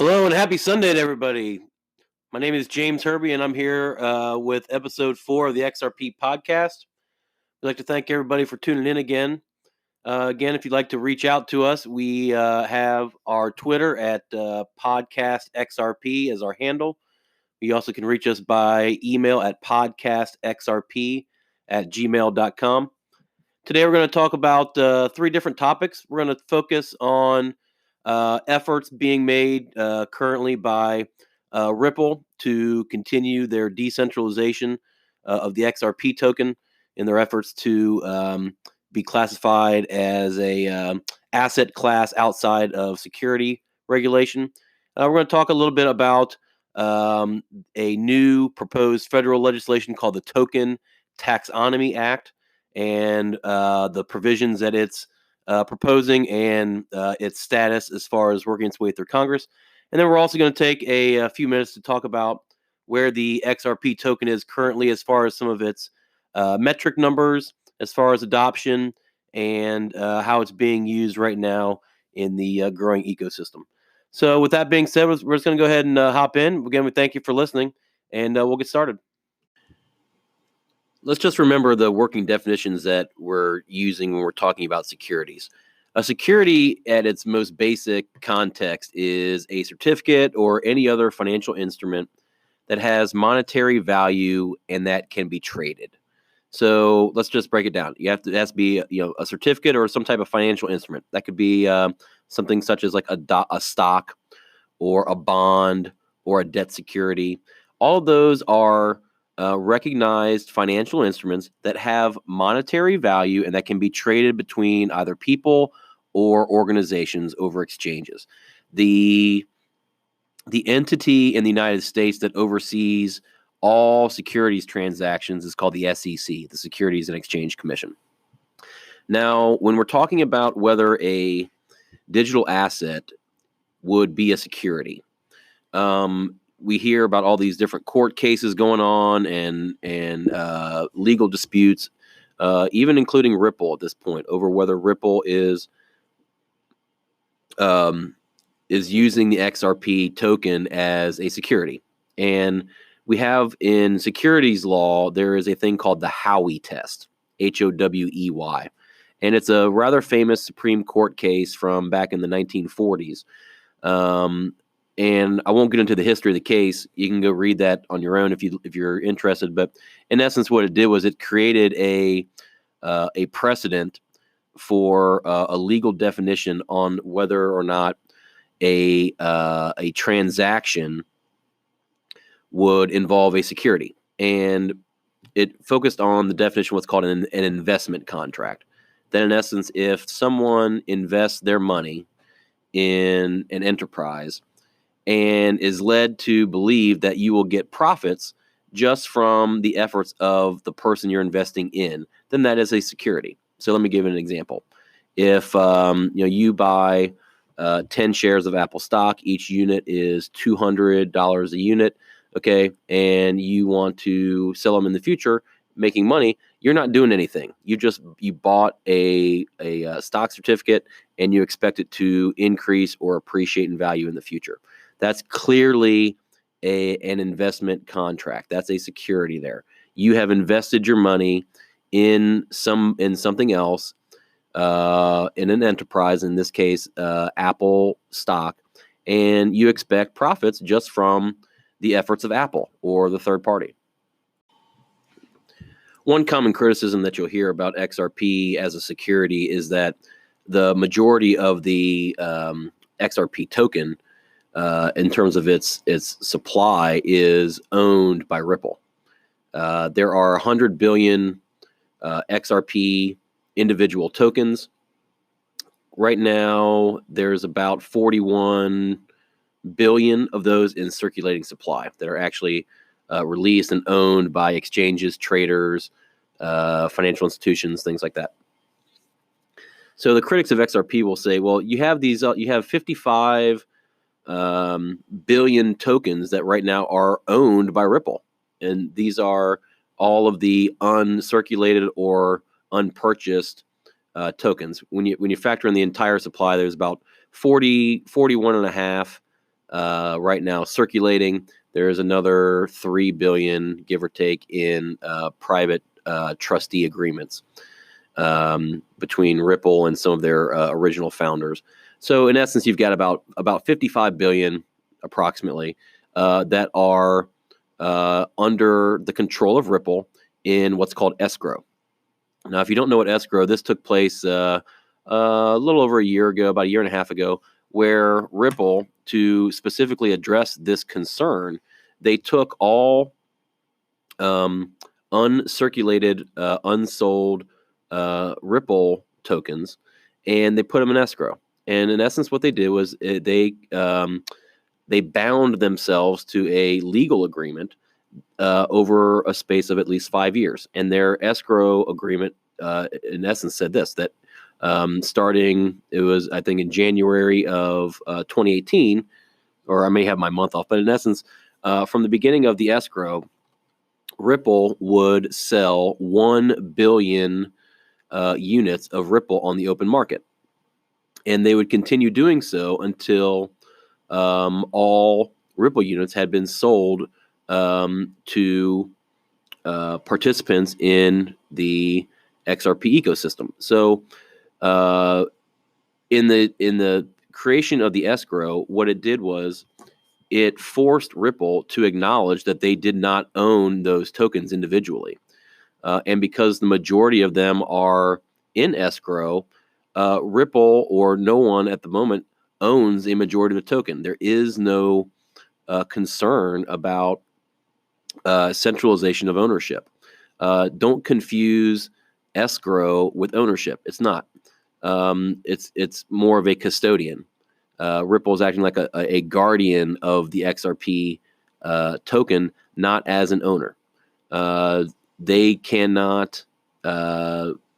Hello and happy Sunday to everybody. My name is James Herbie, and I'm here with episode 4 of the XRP podcast. I'd like to thank everybody for tuning in again. Again, if you'd like to reach out to us, we have our Twitter at Podcast XRP as our handle. You also can reach us by email at podcastxrp@gmail.com. Today, we're going to talk about 3 different topics. We're going to focus on efforts being made currently by Ripple to continue their decentralization of the XRP token in their efforts to be classified as a asset class outside of security regulation. We're going to talk a little bit about a new proposed federal legislation called the Token Taxonomy Act and the provisions that it's proposing and its status as far as working its way through Congress. And then we're also going to take a few minutes to talk about where the XRP token is currently as far as some of its metric numbers, as far as adoption, and how it's being used right now in the growing ecosystem. So with that being said, we're just going to go ahead and hop in. Again, we thank you for listening, and we'll get started. Let's just remember the working definitions that we're using when we're talking about securities. A security at its most basic context is a certificate or any other financial instrument that has monetary value and that can be traded. So let's just break it down. It has to be a certificate or some type of financial instrument. That could be something such as like a stock or a bond or a debt security. All of those are recognized financial instruments that have monetary value and that can be traded between either people or organizations over exchanges. The entity in the United States that oversees all securities transactions is called the SEC, the Securities and Exchange Commission. Now, when we're talking about whether a digital asset would be a security, we hear about all these different court cases going on and legal disputes, even including Ripple at this point, over whether Ripple is using the XRP token as a security. And we have in securities law, there is a thing called the Howey test, Howey. And it's a rather famous Supreme Court case from back in the 1940s. And I won't get into the history of the case. You can go read that on your own if you're interested. But in essence, what it did was it created a precedent for a legal definition on whether or not a transaction would involve a security. And it focused on the definition of what's called an investment contract. That in essence, if someone invests their money in an enterprise and is led to believe that you will get profits just from the efforts of the person you're investing in, then that is a security. So let me give an example. If you buy 10 shares of Apple stock, each unit is $200 a unit, okay, and you want to sell them in the future, making money, you're not doing anything. You bought a stock certificate and you expect it to increase or appreciate in value in the future. That's clearly an investment contract. That's a security there. You have invested your money in something else, in an enterprise, in this case, Apple stock, and you expect profits just from the efforts of Apple or the third party. One common criticism that you'll hear about XRP as a security is that the majority of the XRP token, in terms of its supply, is owned by Ripple. There are 100 billion XRP individual tokens. Right now, there's about 41 billion of those in circulating supply that are actually released and owned by exchanges, traders, financial institutions, things like that. So the critics of XRP will say, well, you have 55 billion tokens that right now are owned by Ripple. And these are all of the uncirculated or unpurchased tokens. When you factor in the entire supply, there's about 41 and a half right now circulating. There's another 3 billion, give or take, in private trustee agreements between Ripple and some of their original founders. So in essence, you've got about 55 billion approximately that are under the control of Ripple in what's called escrow. Now, if you don't know what escrow, this took place a little over a year ago, about a year and a half ago, where Ripple, to specifically address this concern, they took all uncirculated, unsold Ripple tokens, and they put them in escrow. And in essence, what they did was they bound themselves to a legal agreement over a space of at least 5 years. And their escrow agreement, in essence, said this, that starting, it was, I think, in January of 2018, or I may have my month off, but in essence, from the beginning of the escrow, Ripple would sell 1 billion units of Ripple on the open market. And they would continue doing so until all Ripple units had been sold to participants in the XRP ecosystem. So in the creation of the escrow, what it did was it forced Ripple to acknowledge that they did not own those tokens individually. And because the majority of them are in escrow, Ripple or no one at the moment owns a majority of the token. There is no concern about centralization of ownership. Don't confuse escrow with ownership. It's not. It's more of a custodian. Ripple is acting like a guardian of the XRP token, not as an owner. They cannot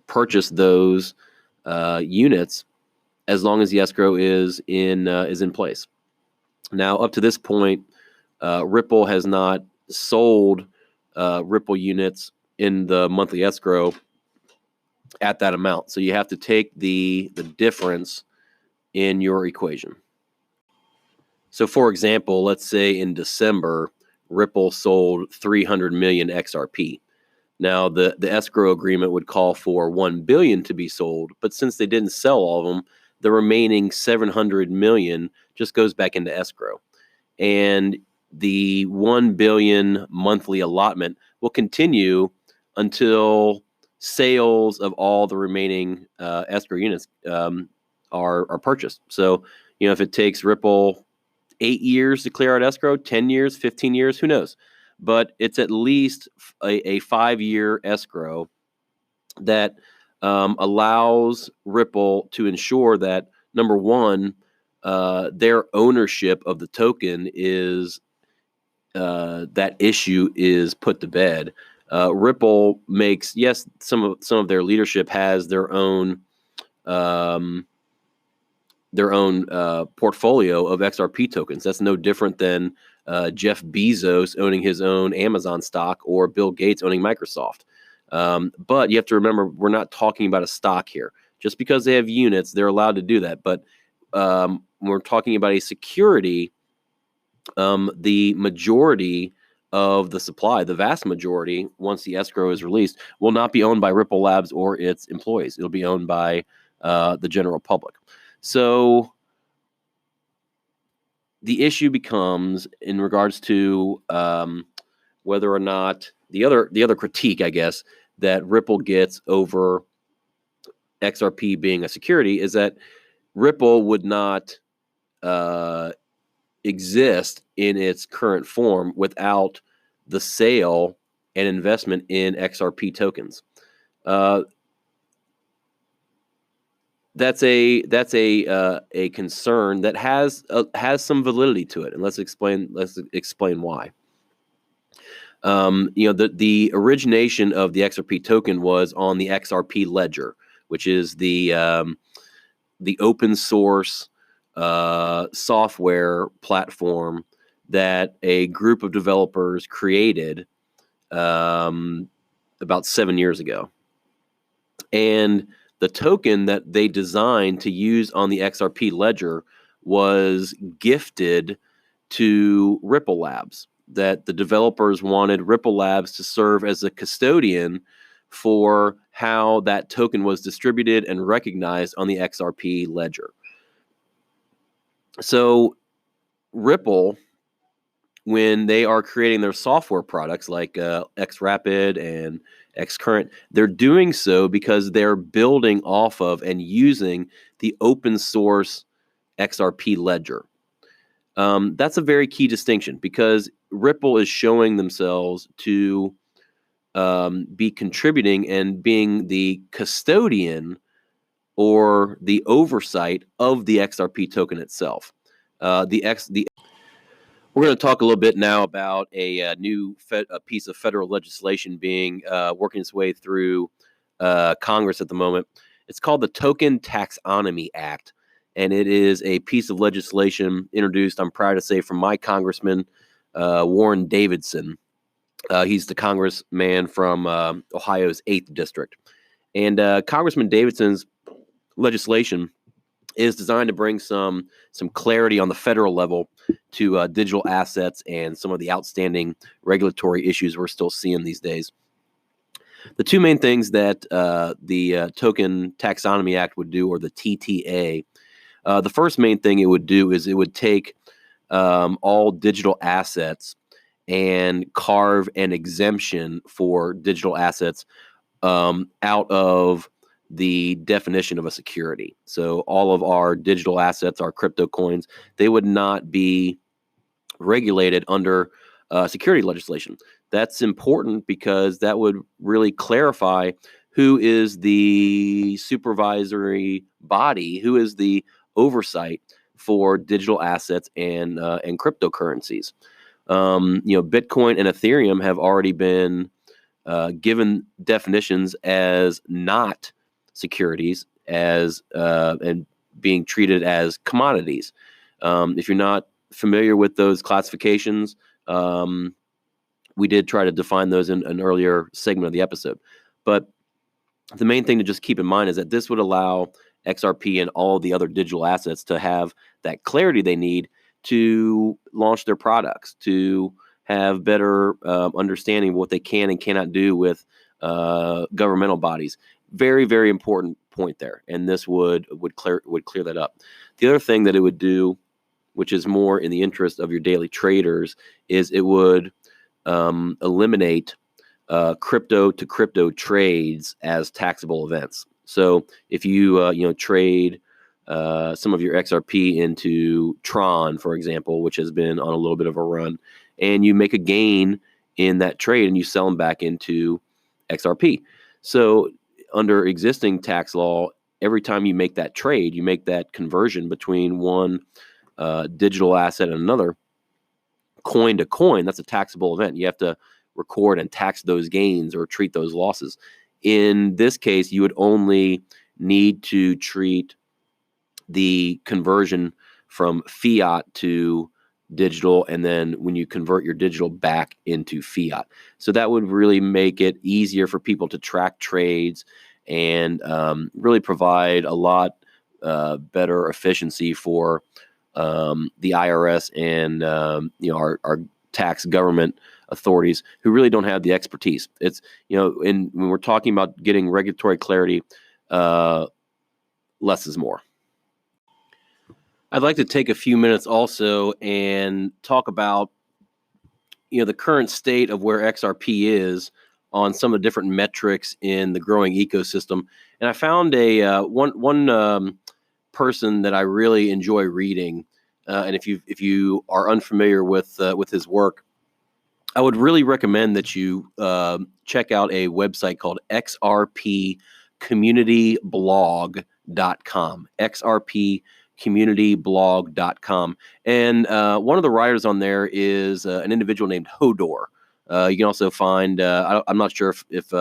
purchase those units as long as the escrow is in place. Now, up to this point, Ripple has not sold Ripple units in the monthly escrow at that amount. So you have to take the difference in your equation. So for example, let's say in December, Ripple sold 300 million XRP. Now the escrow agreement would call for 1 billion to be sold, but since they didn't sell all of them, the remaining 700 million just goes back into escrow. And the 1 billion monthly allotment will continue until sales of all the remaining escrow units are purchased. So, if it takes Ripple 8 years to clear out escrow, 10 years, 15 years, who knows? But it's at least a 5-year escrow that allows Ripple to ensure that, number one, their ownership of the token is that issue is put to bed. Ripple makes, yes, some of their leadership has their own portfolio of XRP tokens. That's no different than Jeff Bezos owning his own Amazon stock or Bill Gates owning Microsoft. But you have to remember, we're not talking about a stock here. Just because they have units, they're allowed to do that. But when we're talking about a security, the majority of the supply, the vast majority, once the escrow is released, will not be owned by Ripple Labs or its employees. It'll be owned by the general public. So the issue becomes in regards to whether or not the other critique, I guess, that Ripple gets over XRP being a security is that Ripple would not exist in its current form without the sale and investment in XRP tokens. That's a concern that has some validity to it, and let's explain why. The origination of the XRP token was on the XRP ledger, which is the open source software platform that a group of developers created about 7 years ago. And the token that they designed to use on the XRP ledger was gifted to Ripple Labs, that the developers wanted Ripple Labs to serve as a custodian for how that token was distributed and recognized on the XRP ledger. So Ripple, when they are creating their software products like XRapid and Xcurrent, they're doing so because they're building off of and using the open source XRP ledger. That's a very key distinction, because Ripple is showing themselves to be contributing and being the custodian or the oversight of the XRP token itself. We're going to talk a little bit now about a new piece of federal legislation being working its way through Congress at the moment. It's called the Token Taxonomy Act, and it is a piece of legislation introduced, I'm proud to say, from my congressman, Warren Davidson. He's the congressman from Ohio's 8th District. And Congressman Davidson's legislation is designed to bring some clarity on the federal level to digital assets and some of the outstanding regulatory issues we're still seeing these days. The two main things that the Token Taxonomy Act would do, or the TTA, the first main thing it would do is it would take all digital assets and carve an exemption for digital assets out of the definition of a security. So all of our digital assets, our crypto coins, they would not be regulated under security legislation. That's important because that would really clarify who is the supervisory body, who is the oversight for digital assets and cryptocurrencies. Bitcoin and Ethereum have already been given definitions as not securities, as and being treated as commodities. If you're not familiar with those classifications, we did try to define those in an earlier segment of the episode. But the main thing to just keep in mind is that this would allow XRP and all the other digital assets to have that clarity they need to launch their products, to have better understanding of what they can and cannot do with governmental bodies. Very, very important point there, and this would clear that up. The other thing that it would do, which is more in the interest of your daily traders, is it would eliminate crypto to crypto trades as taxable events. So if you trade some of your XRP into Tron, for example, which has been on a little bit of a run, and you make a gain in that trade and you sell them back into XRP. So under existing tax law, every time you make that trade, you make that conversion between one digital asset and another, coin to coin, that's a taxable event. You have to record and tax those gains or treat those losses. In this case, you would only need to treat the conversion from fiat to digital, and then when you convert your digital back into fiat. So that would really make it easier for people to track trades and really provide a lot better efficiency for the IRS and our tax government authorities who really don't have the expertise. It's when we're talking about getting regulatory clarity, less is more. I'd like to take a few minutes also and talk about the current state of where XRP is on some of the different metrics in the growing ecosystem. And I found one person that I really enjoy reading, and if you are unfamiliar with his work, I would really recommend that you check out a website called XRPcommunityblog.com. XRPcommunityblog.com. And one of the writers on there is an individual named Hodor. You can also find, I'm not sure if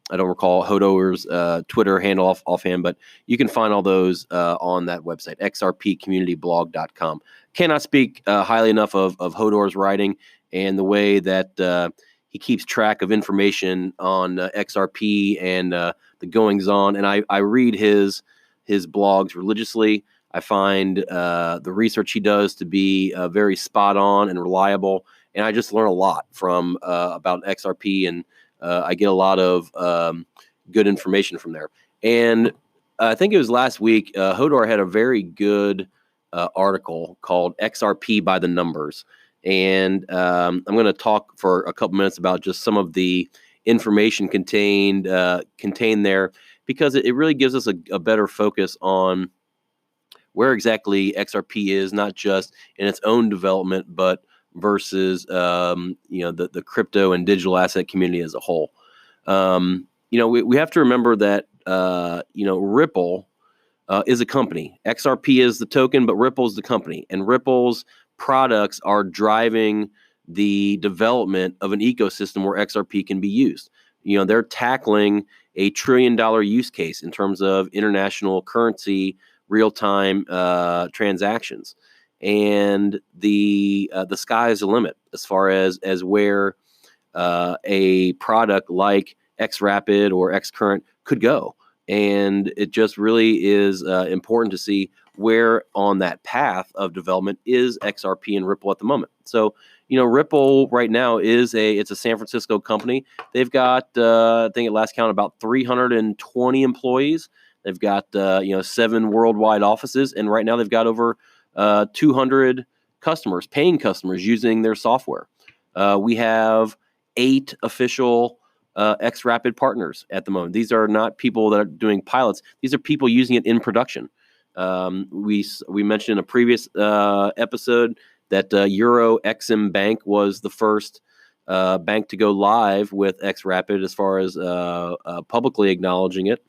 I don't recall Hodor's Twitter handle offhand, but you can find all those on that website, XRPcommunityblog.com. Cannot speak highly enough of Hodor's writing and the way that he keeps track of information on XRP and the goings on. And I read his blogs religiously. I find the research he does to be very spot on and reliable, and I just learn a lot from about XRP, and I get a lot of good information from there. And I think it was last week, Hodor had a very good article called XRP by the Numbers. And I'm going to talk for a couple minutes about just some of the information contained there, because it really gives us a better focus on where exactly XRP is, not just in its own development, but versus the crypto and digital asset community as a whole. We have to remember that Ripple is a company. XRP is the token, but Ripple is the company, and Ripple's products are driving the development of an ecosystem where XRP can be used. They're tackling a $1 trillion use case in terms of international currency, real-time transactions, and the sky is the limit as far as where a product like XRapid or XCurrent could go. And it just really is important to see where on that path of development is XRP and Ripple at the moment. So, Ripple right now it's a San Francisco company. They've got, I think at last count, about 320 employees. They've got, 7 worldwide offices. And right now they've got over 200 customers, paying customers using their software. We have 8 official XRapid partners at the moment. These are not people that are doing pilots. These are people using it in production. We mentioned in a previous episode that Euro Exim Bank was the first bank to go live with XRapid as far as publicly acknowledging it.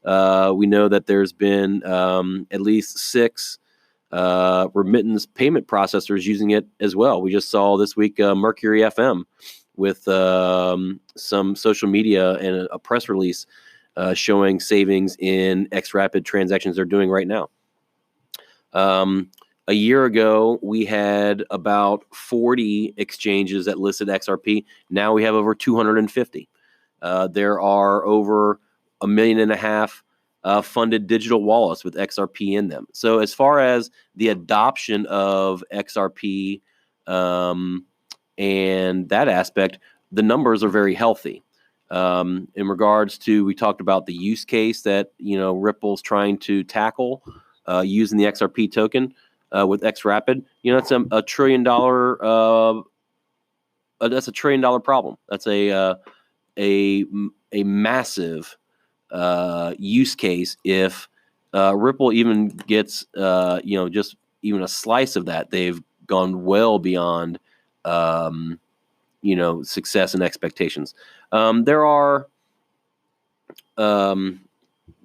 We know that there's been at least 6 remittance payment processors using it as well. We just saw this week Mercury FM with some social media and a press release showing savings in XRapid transactions they're doing right now. A year ago, we had about 40 exchanges that listed XRP. Now we have over 250. There are over 1.5 million funded digital wallets with XRP in them. So as far as the adoption of XRP and that aspect, the numbers are very healthy. In regards to, we talked about the use case that Ripple's trying to tackle using the XRP token with XRapid. It's a $1 trillion. That's a $1 trillion problem. That's a massive use case. If Ripple even gets just even a slice of that, they've gone well beyond success and expectations. There are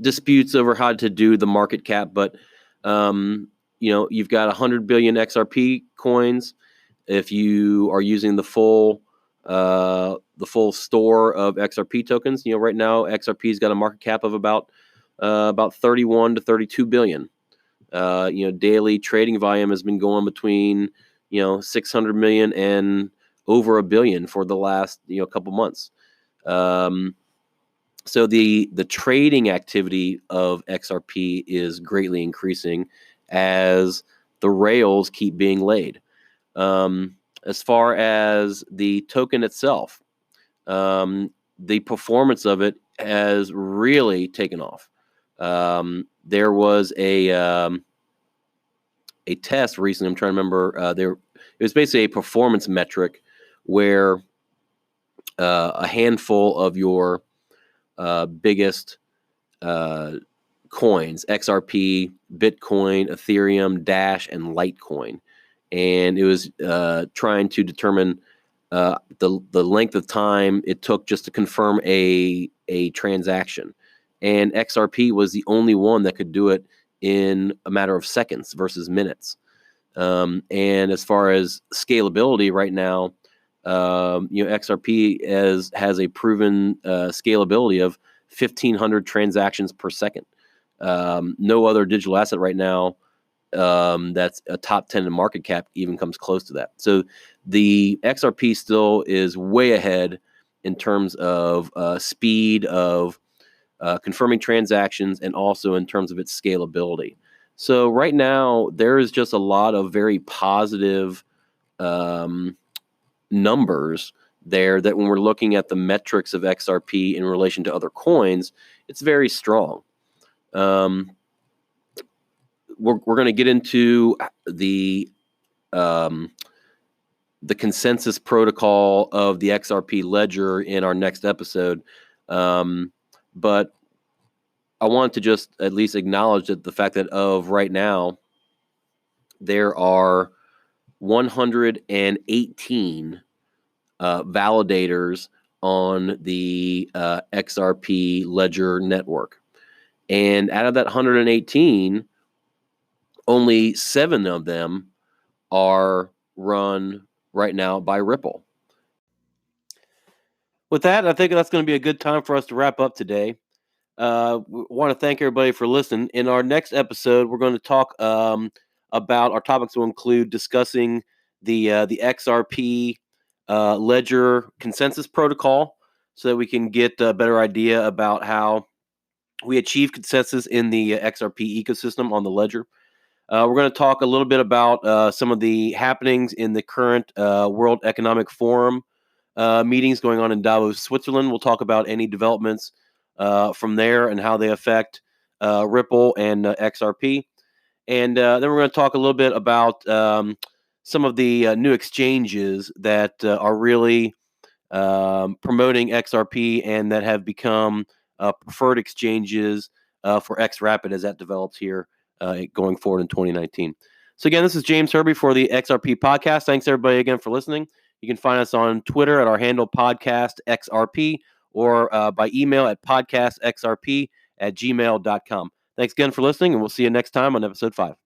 disputes over how to do the market cap, but you've got 100 billion XRP coins. If you are using the full store of XRP tokens, right now XRP's got a market cap of about 31 to 32 billion. Daily trading volume has been going between 600 million and over 1 billion for the last couple months. So the trading activity of XRP is greatly increasing as the rails keep being laid. As far as the token itself, the performance of it has really taken off. There was a test recently. I'm trying to remember. It was basically a performance metric where a handful of your biggest coins, XRP, Bitcoin, Ethereum, Dash, and Litecoin, and it was trying to determine the length of time it took just to confirm a transaction, and XRP was the only one that could do it in a matter of seconds versus minutes. And as far as scalability right now, XRP has a proven scalability of 1,500 transactions per second. No other digital asset right now that's a top 10 in market cap even comes close to that. So the XRP still is way ahead in terms of speed of confirming transactions and also in terms of its scalability. So right now, there is just a lot of very positive numbers there that when we're looking at the metrics of XRP in relation to other coins, it's very strong. We're going to get into the consensus protocol of the XRP ledger in our next episode. But I want to just at least acknowledge that the fact that of right now, there are 118 validators on the XRP ledger network. And out of that 118, only 7 of them are run right now by Ripple. With that, I think that's going to be a good time for us to wrap up today. We want to thank everybody for listening. In our next episode, we're going to talk about our topics will include discussing the XRP ledger consensus protocol so that we can get a better idea about how we achieve consensus in the XRP ecosystem on the ledger. We're going to talk a little bit about some of the happenings in the current World Economic Forum meetings going on in Davos, Switzerland. We'll talk about any developments from there and how they affect Ripple and XRP. And then we're going to talk a little bit about some of the new exchanges that are really promoting XRP and that have become preferred exchanges for XRapid as that develops here going forward in 2019. So again, this is James Herby for the XRP podcast. Thanks everybody again for listening. You can find us on Twitter at our handle podcastxrp or by email at podcastxrp@gmail.com. Thanks again for listening, and we'll see you next time on episode 5.